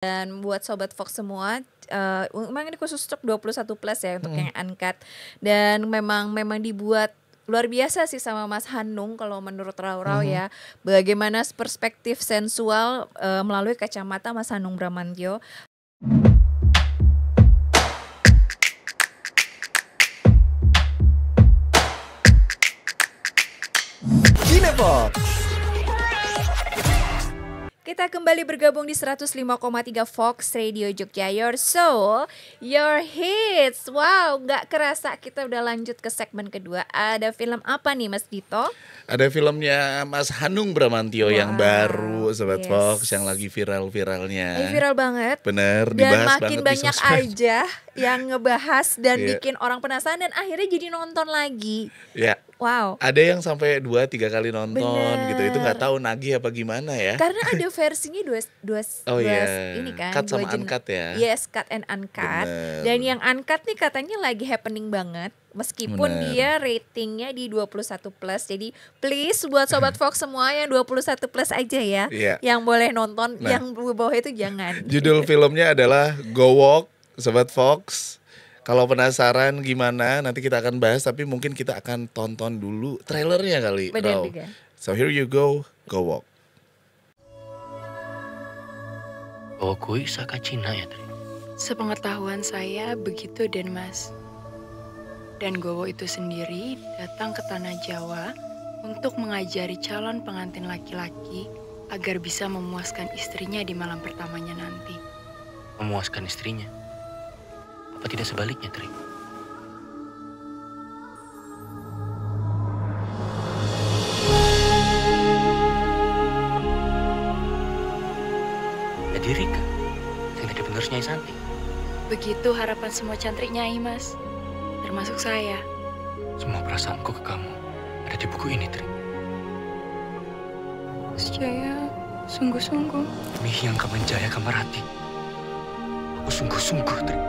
Dan buat Sobat Fox semua, memang ini khusus untuk 21 plus ya untuk yang uncut. Dan memang dibuat luar biasa sih sama Mas Hanung kalau menurut Raurau ya. Bagaimana perspektif sensual melalui kacamata Mas Hanung Bramantyo. Cinefox. Kita kembali bergabung di 105,3 Fox Radio Jogja, your soul, your hits. Wow, gak kerasa kita udah lanjut ke segmen kedua. Ada film apa nih Mas Dito? Ada filmnya Mas Hanung Bramantyo yang baru, Sobat Fox, yang lagi viral-viralnya. Viral banget. Bener, dan dibahas makin banget banyak aja yang ngebahas dan bikin orang penasaran dan akhirnya jadi nonton lagi. Ya. Wow. Ada yang sampai 2-3 kali nonton. Bener. Gitu. Itu nggak tahu nagih apa gimana ya. Karena ada versinya dua ini kan. Cut sama uncut ya. Yes, cut and uncut. Bener. Dan yang uncut nih katanya lagi happening banget. Meskipun dia ratingnya di 21 plus. Jadi please buat Sobat Fox semua yang 21 plus aja ya. Yang boleh nonton, yang bawah itu jangan. Judul filmnya adalah Go Walk, Sobat Fox. Kalau penasaran gimana, nanti kita akan bahas. Tapi mungkin kita akan tonton dulu trailernya kali. Benar juga. So here you go, Go Walk. Oh, kui saka Cina ya, Tri? Sepengetahuan saya begitu, Den Mas. Dan Gowo itu sendiri datang ke tanah Jawa untuk mengajari calon pengantin laki-laki agar bisa memuaskan istrinya di malam pertamanya nanti. Memuaskan istrinya? Apa tidak sebaliknya, Tri? Jadi Rika, yang tadi bener Nyai Santi. Begitu harapan semua cantrik Nyai, Mas. Termasuk saya. Semua perasaanku ke kamu ada di buku ini, Tri. Mas Jaya, sungguh-sungguh. Demi yang Kamanjaya Kamarati, aku sungguh-sungguh, Tri.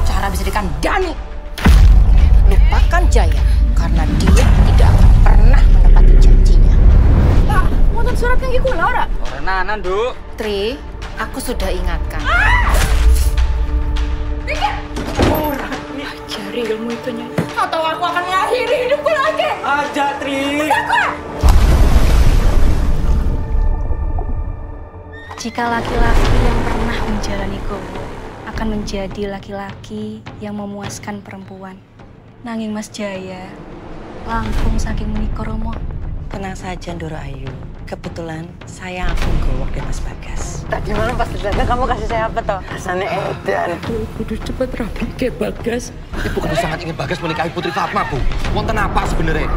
Cara bisa dikandani. Lupakan Jaya, karena dia tidak akan pernah menepati janjinya. Pak, nonton surat yang iku Laura. Nanan, Duk. Tri, aku sudah ingatkan. Cari ilmu itu, Nyai. Atau aku akan mengakhiri hidupku lagi. Aja, Tri. Jika laki-laki yang pernah menjalani Gowo akan menjadi laki-laki yang memuaskan perempuan. Nanging Mas Jaya, langkung saking menika Romo. Tenang saja, Ndoro Ayu. Kebetulan saya akan gowok deh Mas Bagas. Tadi malam pas datang kamu kasih saya apa toh? Rasanya edan. Kudu cepet rapi ke Bagas. Ibu kan sangat ingin Bagas menikahi Putri Fatma, Bu. Wonten apa sebenarnya?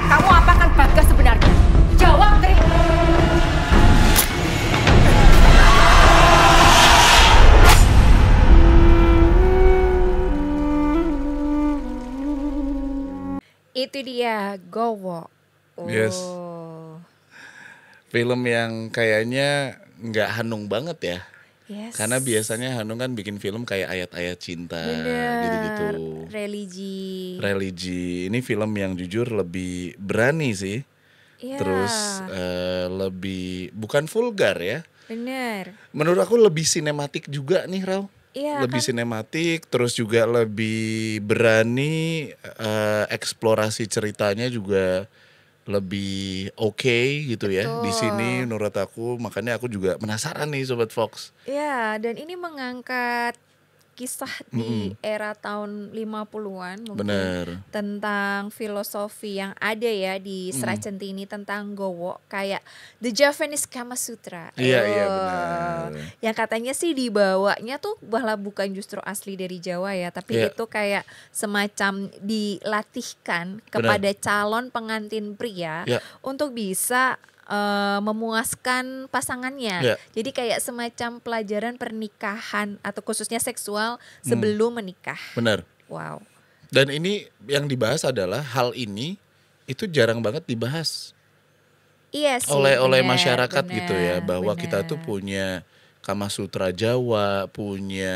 Kamu apakan Bagas sebenarnya? Jawab, Tri. Itu dia, Go Walk. Yes. Film yang kayaknya nggak Hanung banget ya. Yes. Karena biasanya Hanung kan bikin film kayak ayat-ayat cinta gitu-gitu. Religi. Ini film yang jujur lebih berani sih. Terus lebih bukan vulgar ya. Bener. Menurut aku lebih sinematik juga nih, Rau. Lebih kan? sinematik, terus juga lebih berani, eksplorasi ceritanya juga lebih oke gitu ya di sini menurut aku. Makanya aku juga penasaran nih Sobat Fox. Ya, dan ini mengangkat kisah di era tahun 50-an mungkin. Bener. Tentang filosofi yang ada ya di Serat Centini tentang Gowo, kayak The Javanese Kama Sutra. Iya benar. Yang katanya sih dibawanya tuh malah bukan justru asli dari Jawa ya, tapi itu kayak semacam dilatihkan kepada calon pengantin pria untuk bisa memuaskan pasangannya. Jadi kayak semacam pelajaran pernikahan atau khususnya seksual sebelum menikah. Benar. Wow. Dan ini yang dibahas adalah hal ini itu jarang banget dibahas. Iya sih. Oleh masyarakat gitu ya, bahwa kita tuh punya Kama Sutra Jawa, punya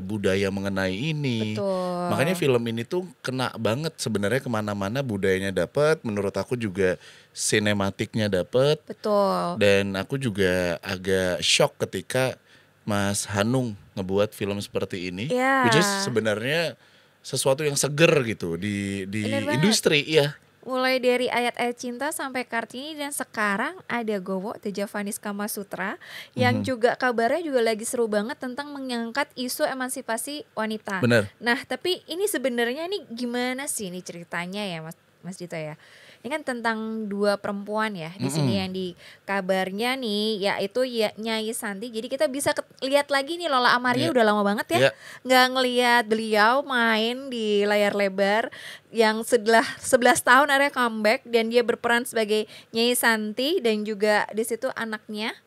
budaya mengenai ini. Betul. Makanya film ini tuh kena banget sebenarnya kemana-mana, budayanya dapet, menurut aku juga sinematiknya dapet. Betul. Dan aku juga agak shock ketika Mas Hanung ngebuat film seperti ini, which is sebenarnya sesuatu yang seger gitu di industri, ya. Mulai dari ayat-ayat cinta sampai Kartini dan sekarang ada Gowo The Javanese Kama Sutra yang juga kabarnya juga lagi seru banget tentang mengangkat isu emansipasi wanita. Bener. Nah, tapi ini sebenarnya nih gimana sih nih ceritanya ya Mas Dito ya? Ini kan tentang dua perempuan ya di sini yang di kabarnya nih yaitu Nyai Santi. Jadi kita bisa lihat lagi nih Lola Amaria udah lama banget ya nggak ngelihat beliau main di layar lebar yang setelah 11 tahun akhirnya comeback dan dia berperan sebagai Nyai Santi dan juga di situ anaknya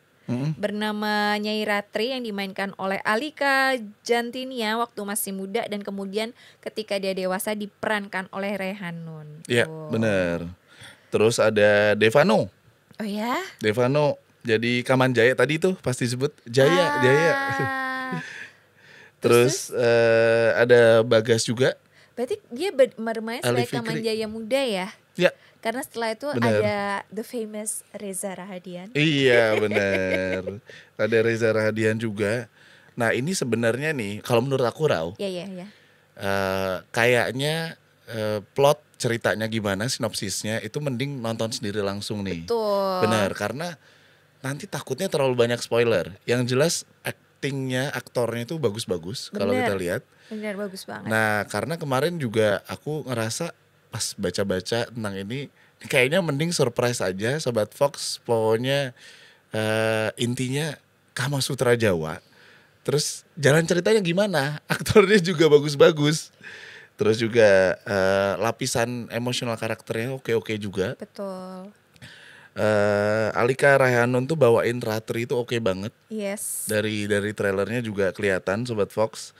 bernama Nyai Ratri yang dimainkan oleh Alika Jantinia waktu masih muda dan kemudian ketika dia dewasa diperankan oleh Rehanun. Iya, benar. Terus ada Devano. Oh ya? Devano jadi Kamanjaya tadi tuh pasti disebut Jaya. Terus ada Bagas juga. Berarti dia bermain sebagai Kamanjaya muda ya? Ya. Karena setelah itu ada the famous Reza Rahadian. Iya benar. Ada Reza Rahadian juga. Nah ini sebenarnya nih kalau menurut aku Rau. Iya. Kayaknya plot ceritanya gimana, sinopsisnya itu mending nonton sendiri langsung nih. Betul. Benar, karena nanti takutnya terlalu banyak spoiler. Yang jelas aktingnya, aktornya itu bagus-bagus kalau kita lihat. Benar, bagus banget. Nah karena kemarin juga aku ngerasa pas baca-baca tentang ini kayaknya mending surprise aja Sobat Fox. Pokoknya intinya Kama Sutra Jawa. Terus jalan ceritanya gimana, aktornya juga bagus-bagus. Terus juga lapisan emosional karakternya oke-oke juga. Betul. Alika Rehanun tuh bawain Ratri itu oke banget. Yes. Dari trailernya juga kelihatan Sobat Fox.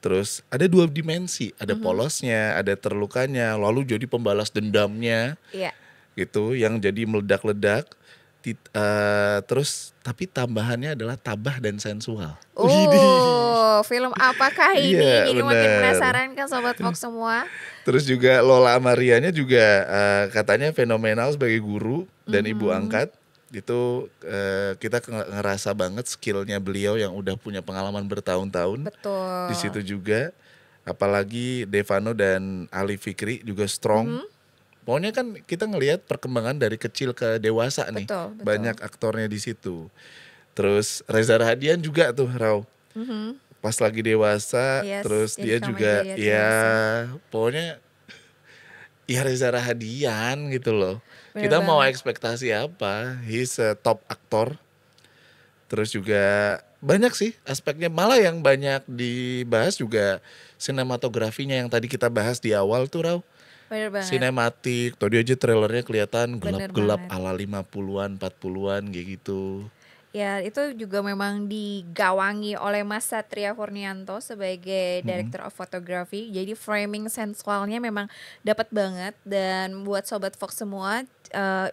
Terus ada dua dimensi, ada polosnya, ada terlukanya, lalu jadi pembalas dendamnya. Iya. Gitu yang jadi meledak-ledak. Terus tapi tambahannya adalah tabah dan sensual. Film apakah ini? Jadi makin penasaran kan Sobat Fox semua. Terus juga Lola Amarianya juga katanya fenomenal sebagai guru dan ibu angkat. Itu kita ngerasa banget skillnya beliau yang udah punya pengalaman bertahun-tahun. Betul. Di situ juga apalagi Devano dan Ali Fikri juga strong. Pokoknya kan kita ngelihat perkembangan dari kecil ke dewasa nih. Betul. Banyak aktornya di situ. Terus Reza Rahadian juga tuh Rau. Pas lagi dewasa, terus dia juga pokoknya ya Reza Rahadian gitu loh. Bener kita banget. Mau ekspektasi apa? He's a top aktor. Terus juga banyak sih aspeknya. Malah yang banyak dibahas juga sinematografinya yang tadi kita bahas di awal tuh Rau. Bener banget. Sinematik, tadi aja trailernya kelihatan Bener gelap-gelap banget. ala 50-an, 40-an kayak gitu. Ya itu juga memang digawangi oleh Mas Satria Furnianto sebagai Director of Photography. Jadi framing sensualnya memang dapat banget. Dan buat Sobat Fox semua,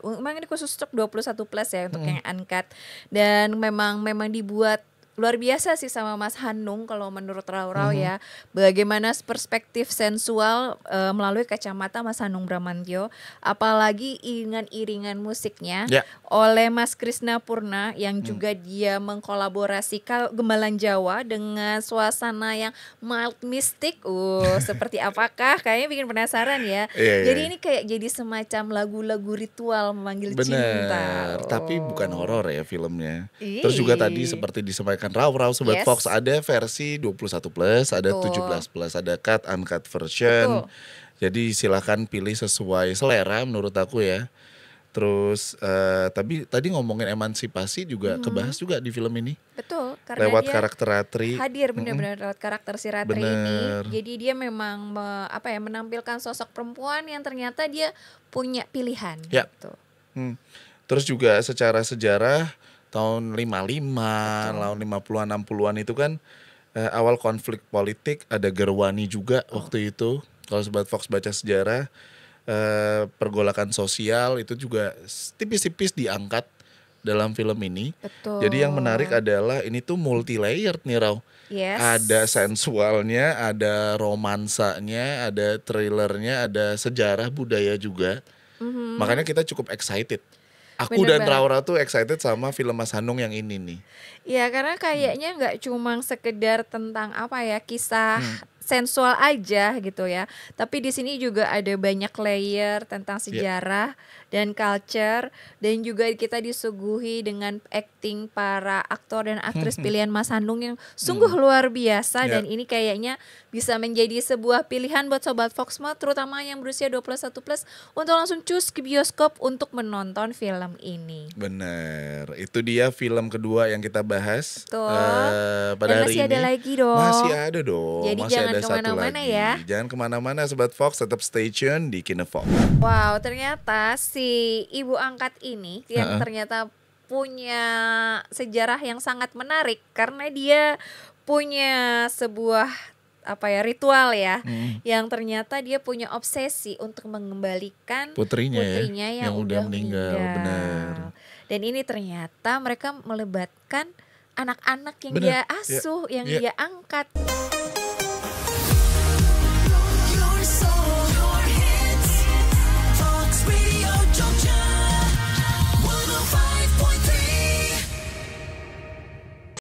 memang ini khusus untuk 21 plus ya untuk yang uncut. Dan memang dibuat luar biasa sih sama Mas Hanung kalau menurut Rau ya. Bagaimana perspektif sensual melalui kacamata Mas Hanung Bramantyo. Apalagi iringan-iringan musiknya oleh Mas Krishna Purna yang juga dia mengkolaborasikan Gembalan Jawa dengan suasana yang mild mystic. Seperti apakah? Kayaknya bikin penasaran ya. Jadi ini kayak jadi semacam lagu-lagu ritual memanggil cinta. Benar, tapi bukan horor ya filmnya. Terus juga tadi seperti disampaikan Rau Sobat Fox, ada versi 21 plus, ada 17 plus, ada cut uncut version. Jadi silakan pilih sesuai selera menurut aku ya. Terus tapi tadi ngomongin emansipasi juga kebahas juga di film ini. Betul, karena lewat dia karakter Ratri. hadir benar-benar lewat karakter si Ratri ini. Jadi dia memang menampilkan sosok perempuan yang ternyata dia punya pilihan. Ya. Gitu. Terus juga secara sejarah tahun 55, tahun 50-an 60-an itu kan awal konflik politik, ada Gerwani juga waktu itu. Kalau Sobat Fox baca sejarah pergolakan sosial itu juga tipis-tipis diangkat dalam film ini. Betul. Jadi yang menarik adalah ini tuh multi layered nih Raw. Yes. Ada sensualnya, ada romansanya, ada thrillernya, ada sejarah budaya juga. Makanya kita cukup excited. Aku Bener dan banget. Raura tuh excited sama film Mas Hanung yang ini nih. Ya karena kayaknya nggak cuma sekedar tentang apa ya kisah sensual aja gitu ya. Tapi di sini juga ada banyak layer tentang sejarah dan culture, dan juga kita disuguhi dengan acting para aktor dan aktris pilihan Mas Hanung yang sungguh luar biasa. Dan ini kayaknya bisa menjadi sebuah pilihan buat Sobat Foxma, terutama yang berusia 21 plus, untuk langsung cus ke bioskop untuk menonton film ini. Bener, itu dia film kedua yang kita bahas pada Dan hari masih ini. ada lagi dong. Masih ada dong. Jadi masih jangan ada satu kemana-mana lagi. ya. Jangan kemana-mana Sobat Fox, tetap stay tune di Kinefox. Wow, ternyata si ibu angkat ini yang ternyata punya sejarah yang sangat menarik karena dia punya sebuah ritual ya, yang ternyata dia punya obsesi untuk mengembalikan putrinya yang udah meninggal. Benar. Dan ini ternyata mereka melibatkan anak-anak yang dia asuh, yang dia angkat.